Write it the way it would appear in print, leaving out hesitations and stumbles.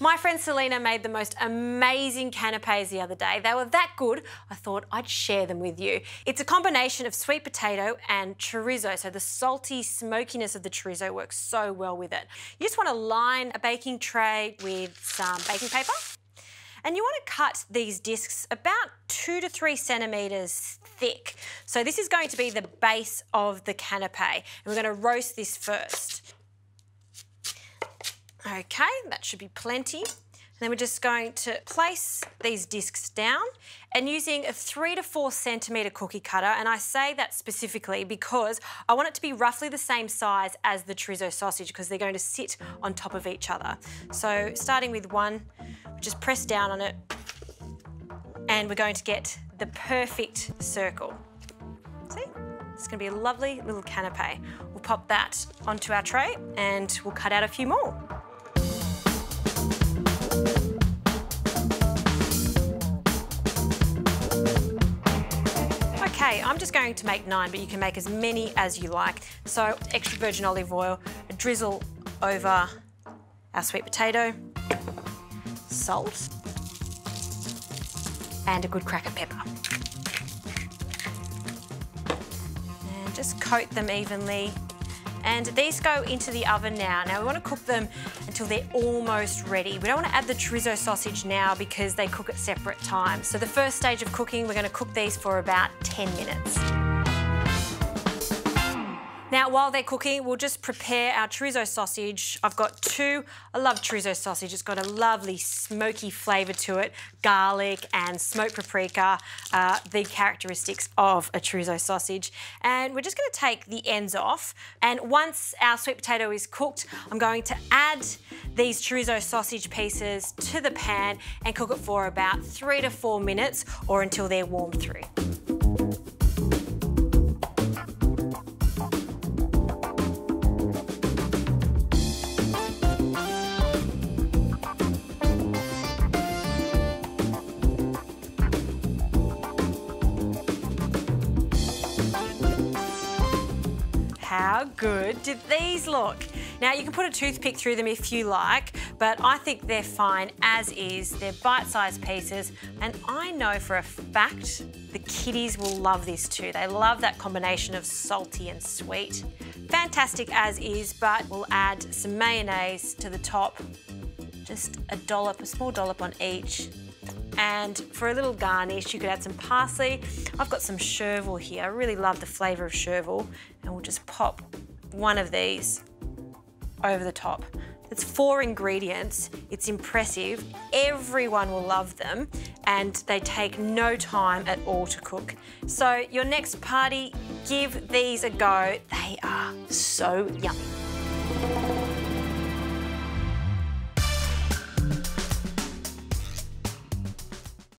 My friend Selena made the most amazing canapes the other day. They were that good, I thought I'd share them with you. It's a combination of sweet potato and chorizo, so the salty smokiness of the chorizo works so well with it. You just want to line a baking tray with some baking paper. And you want to cut these discs about 2 to 3 centimetres thick. So this is going to be the base of the canapé. And we're going to roast this first. Okay, that should be plenty. And then we're just going to place these discs down and using a 3 to 4 centimetre cookie cutter, and I say that specifically because I want it to be roughly the same size as the chorizo sausage because they're going to sit on top of each other. So starting with one, just press down on it and we're going to get the perfect circle. See? It's going to be a lovely little canapé. We'll pop that onto our tray and we'll cut out a few more. Okay, I'm just going to make 9, but you can make as many as you like. So extra virgin olive oil, a drizzle over our sweet potato, salt, and a good crack of pepper. And just coat them evenly. And these go into the oven now. Now we want to cook them until they're almost ready. We don't want to add the chorizo sausage now because they cook at separate times. So the first stage of cooking, we're going to cook these for about 10 minutes. Now, while they're cooking, we'll just prepare our chorizo sausage. I've got 2. I love chorizo sausage. It's got a lovely smoky flavour to it. Garlic and smoked paprika, the characteristics of a chorizo sausage. And we're just going to take the ends off. And once our sweet potato is cooked, I'm going to add these chorizo sausage pieces to the pan and cook it for about 3 to 4 minutes or until they're warmed through. How good did these look? Now, you can put a toothpick through them if you like, but I think they're fine as is. They're bite-sized pieces, and I know for a fact the kiddies will love this too. They love that combination of salty and sweet. Fantastic as is, but we'll add some mayonnaise to the top. Just a dollop, a small dollop on each. And for a little garnish, you could add some parsley. I've got some chervil here. I really love the flavour of chervil. And we'll just pop one of these over the top. It's 4 ingredients. It's impressive. Everyone will love them. And they take no time at all to cook. So your next party, give these a go. They are so yummy.